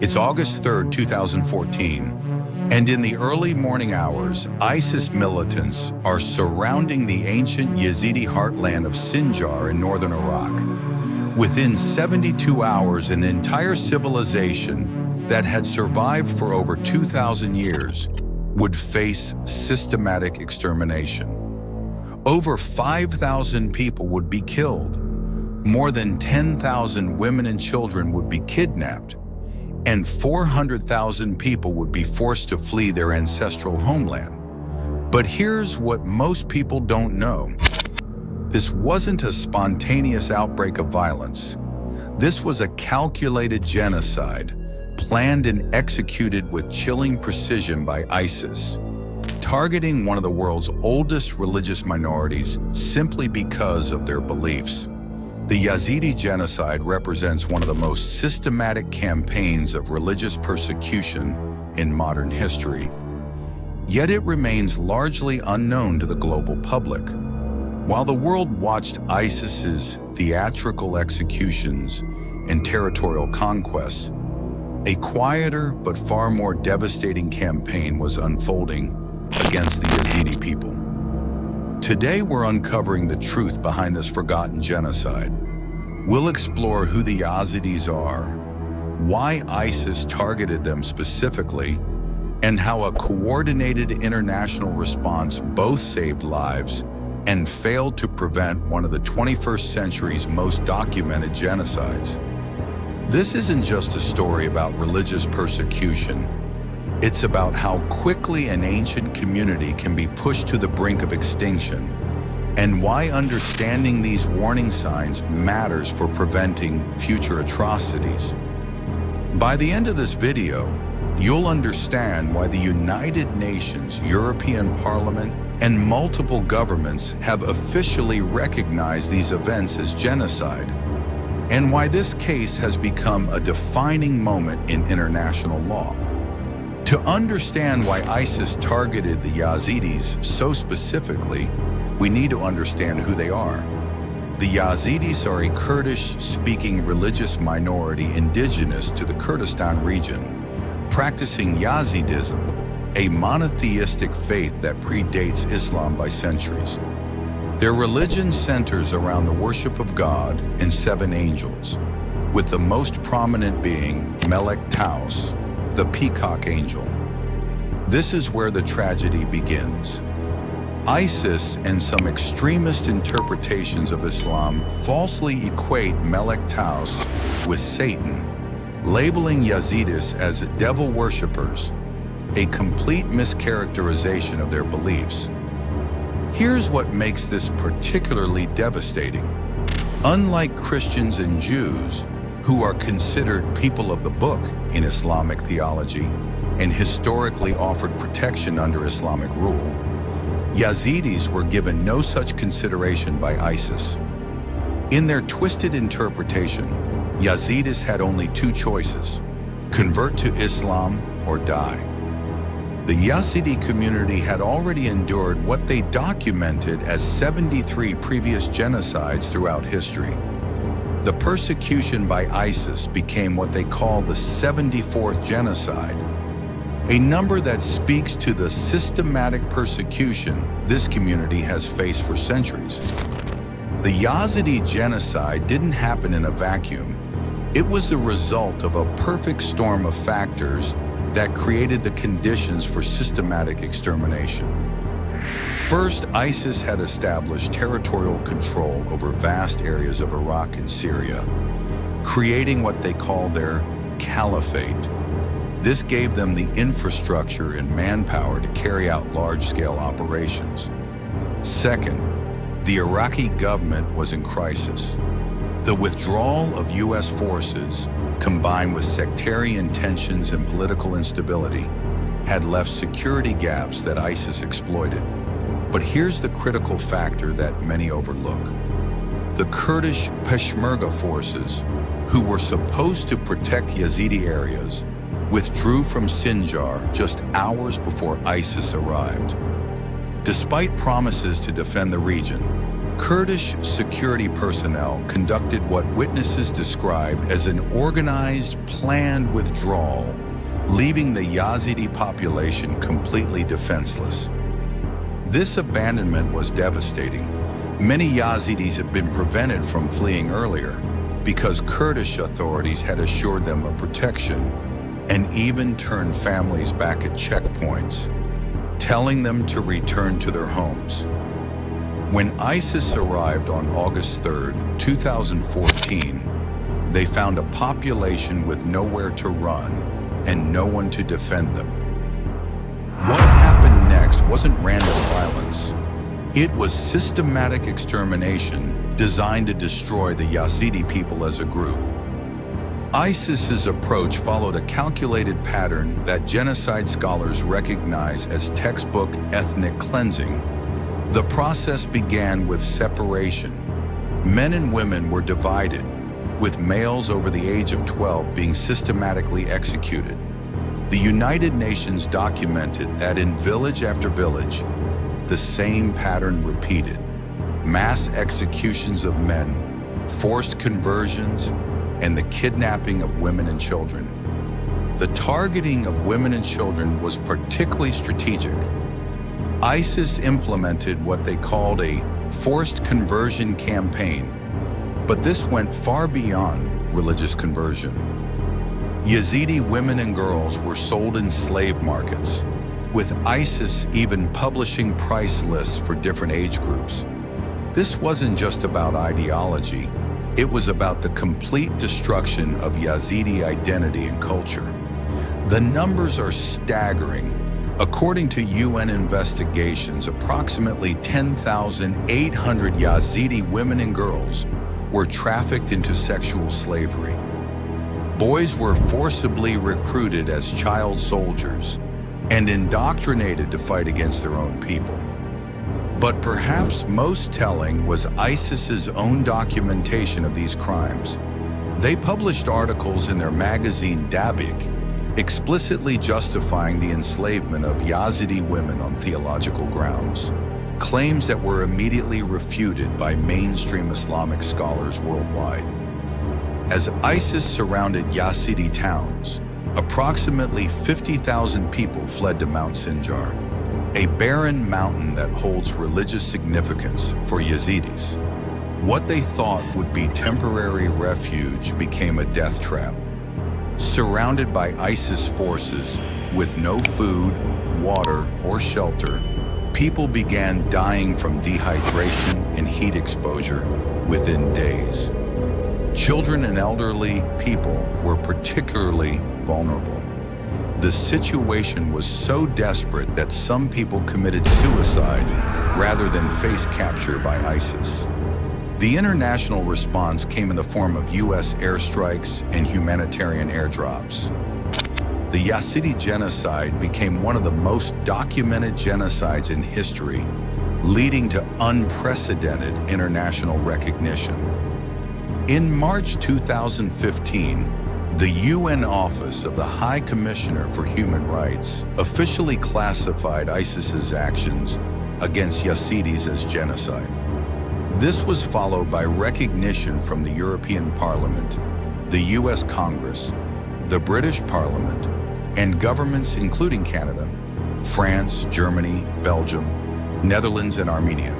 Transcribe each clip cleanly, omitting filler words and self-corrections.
It's August 3rd, 2014, and in the early morning hours, ISIS militants are surrounding the ancient Yazidi heartland of Sinjar in northern Iraq. Within 72 hours, an entire civilization that had survived for over 2,000 years would face systematic extermination. Over 5,000 people would be killed. More than 10,000 women and children would be kidnapped, and 400,000 people would be forced to flee their ancestral homeland. But here's what most people don't know. This wasn't a spontaneous outbreak of violence. This was a calculated genocide, planned and executed with chilling precision by ISIS, targeting one of the world's oldest religious minorities simply because of their beliefs. The Yazidi Genocide represents one of the most systematic campaigns of religious persecution in modern history. Yet it remains largely unknown to the global public. While the world watched ISIS's theatrical executions and territorial conquests, a quieter but far more devastating campaign was unfolding against the Yazidi people. Today we're uncovering the truth behind this forgotten genocide. We'll explore who the Yazidis are, why ISIS targeted them specifically, and how a coordinated international response both saved lives and failed to prevent one of the 21st century's most documented genocides. This isn't just a story about religious persecution. It's about how quickly an ancient community can be pushed to the brink of extinction, and why understanding these warning signs matters for preventing future atrocities. By the end of this video, you'll understand why the United Nations, European Parliament, and multiple governments have officially recognized these events as genocide, and why this case has become a defining moment in international law. To understand why ISIS targeted the Yazidis so specifically, we need to understand who they are. The Yazidis are a Kurdish-speaking religious minority indigenous to the Kurdistan region, practicing Yazidism, a monotheistic faith that predates Islam by centuries. Their religion centers around the worship of God and 7 angels, with the most prominent being Melek Taus, the peacock angel. This is where the tragedy begins. ISIS and some extremist interpretations of Islam falsely equate Melek Taus with Satan, labeling Yazidis as devil worshippers, a complete mischaracterization of their beliefs. Here's what makes this particularly devastating. Unlike Christians and Jews, who are considered people of the book in Islamic theology and historically offered protection under Islamic rule, Yazidis were given no such consideration by ISIS. In their twisted interpretation, Yazidis had only 2 choices: convert to Islam or die. The Yazidi community had already endured what they documented as 73 previous genocides throughout history. The persecution by ISIS became what they call the 74th genocide, a number that speaks to the systematic persecution this community has faced for centuries. The Yazidi genocide didn't happen in a vacuum. It was the result of a perfect storm of factors that created the conditions for systematic extermination. First, ISIS had established territorial control over vast areas of Iraq and Syria, creating what they called their caliphate. This gave them the infrastructure and manpower to carry out large-scale operations. Second, the Iraqi government was in crisis. The withdrawal of U.S. forces, combined with sectarian tensions and political instability, had left security gaps that ISIS exploited. But here's the critical factor that many overlook. The Kurdish Peshmerga forces, who were supposed to protect Yazidi areas, withdrew from Sinjar just hours before ISIS arrived. Despite promises to defend the region, Kurdish security personnel conducted what witnesses described as an organized, planned withdrawal, leaving the Yazidi population completely defenseless. This abandonment was devastating. Many Yazidis had been prevented from fleeing earlier because Kurdish authorities had assured them of protection and even turned families back at checkpoints, telling them to return to their homes. When ISIS arrived on August 3, 2014, they found a population with nowhere to run and no one to defend them. What happened next wasn't random violence. It was systematic extermination designed to destroy the Yazidi people as a group. ISIS's approach followed a calculated pattern that genocide scholars recognize as textbook ethnic cleansing. The process began with separation. Men and women were divided, with males over the age of 12 being systematically executed. The United Nations documented that in village after village, the same pattern repeated: mass executions of men, forced conversions, and the kidnapping of women and children. The targeting of women and children was particularly strategic. ISIS implemented what they called a forced conversion campaign, but this went far beyond religious conversion. Yazidi women and girls were sold in slave markets, with ISIS even publishing price lists for different age groups. This wasn't just about ideology, it was about the complete destruction of Yazidi identity and culture. The numbers are staggering. According to UN investigations, approximately 10,800 Yazidi women and girls were trafficked into sexual slavery. Boys were forcibly recruited as child soldiers and indoctrinated to fight against their own people. But perhaps most telling was ISIS's own documentation of these crimes. They published articles in their magazine Dabik, explicitly justifying the enslavement of Yazidi women on theological grounds, claims that were immediately refuted by mainstream Islamic scholars worldwide. As ISIS surrounded Yazidi towns, approximately 50,000 people fled to Mount Sinjar, a barren mountain that holds religious significance for Yazidis. What they thought would be temporary refuge became a death trap. Surrounded by ISIS forces, with no food, water, or shelter, people began dying from dehydration and heat exposure within days. Children and elderly people were particularly vulnerable. The situation was so desperate that some people committed suicide rather than face capture by ISIS. The international response came in the form of US airstrikes and humanitarian airdrops. The Yazidi Genocide became one of the most documented genocides in history, leading to unprecedented international recognition. In March 2015, the UN Office of the High Commissioner for Human Rights officially classified ISIS's actions against Yazidis as genocide. This was followed by recognition from the European Parliament, the US Congress, the British Parliament, and governments including Canada, France, Germany, Belgium, Netherlands, and Armenia.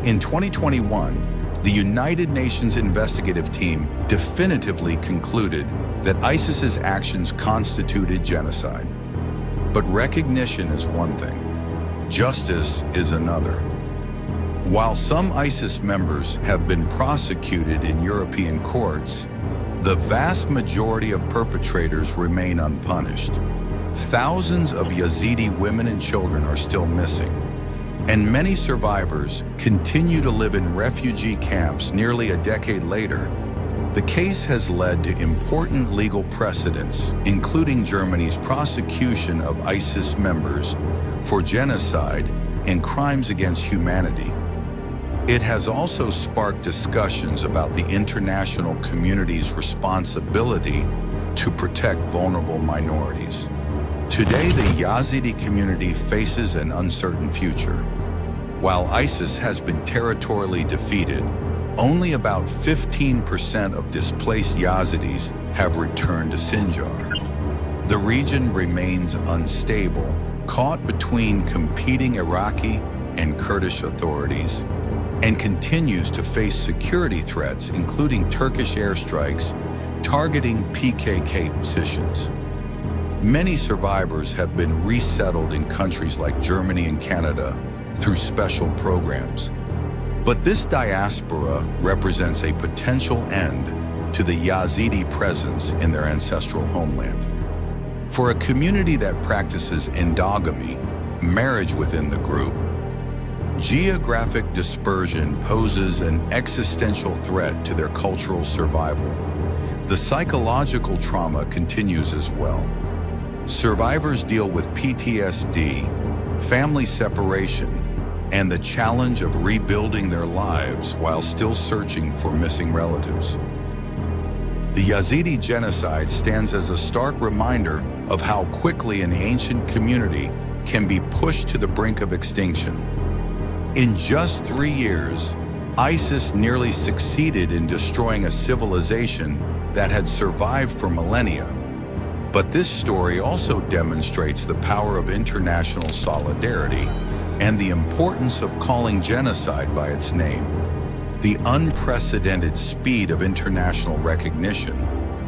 In 2021, the United Nations investigative team definitively concluded that ISIS's actions constituted genocide. But recognition is one thing, justice is another. While some ISIS members have been prosecuted in European courts, the vast majority of perpetrators remain unpunished. Thousands of Yazidi women and children are still missing, and many survivors continue to live in refugee camps nearly a decade later. The case has led to important legal precedents, including Germany's prosecution of ISIS members for genocide and crimes against humanity. It has also sparked discussions about the international community's responsibility to protect vulnerable minorities. Today, the Yazidi community faces an uncertain future. While ISIS has been territorially defeated, only about 15% of displaced Yazidis have returned to Sinjar. The region remains unstable, caught between competing Iraqi and Kurdish authorities, and continues to face security threats, including Turkish airstrikes targeting PKK positions. Many survivors have been resettled in countries like Germany and Canada through special programs. But this diaspora represents a potential end to the Yazidi presence in their ancestral homeland. For a community that practices endogamy, marriage within the group, geographic dispersion poses an existential threat to their cultural survival. The psychological trauma continues as well. Survivors deal with PTSD, family separation, and the challenge of rebuilding their lives while still searching for missing relatives. The Yazidi genocide stands as a stark reminder of how quickly an ancient community can be pushed to the brink of extinction. In just 3 years, ISIS nearly succeeded in destroying a civilization that had survived for millennia. But this story also demonstrates the power of international solidarity and the importance of calling genocide by its name. The unprecedented speed of international recognition,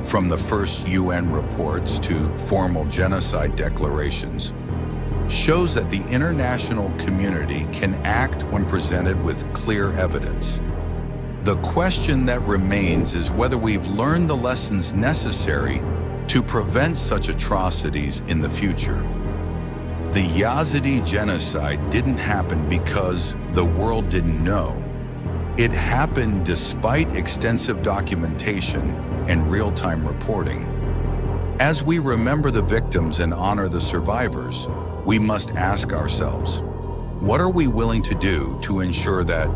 from the first UN reports to formal genocide declarations, shows that the international community can act when presented with clear evidence. The question that remains is whether we've learned the lessons necessary to prevent such atrocities in the future. The Yazidi genocide didn't happen because the world didn't know. It happened despite extensive documentation and real-time reporting. As we remember the victims and honor the survivors, we must ask ourselves, what are we willing to do to ensure that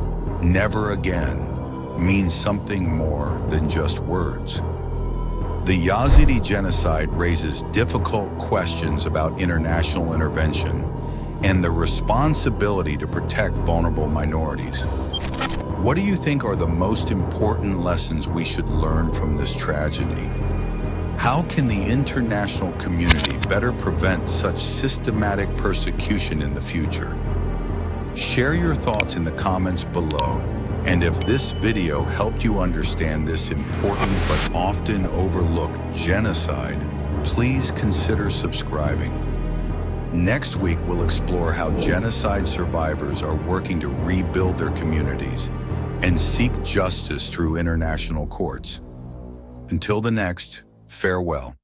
never again means something more than just words? The Yazidi genocide raises difficult questions about international intervention and the responsibility to protect vulnerable minorities. What do you think are the most important lessons we should learn from this tragedy? How can the international community better prevent such systematic persecution in the future? Share your thoughts in the comments below. And if this video helped you understand this important but often overlooked genocide, please consider subscribing. Next week, we'll explore how genocide survivors are working to rebuild their communities and seek justice through international courts. Until the next, farewell.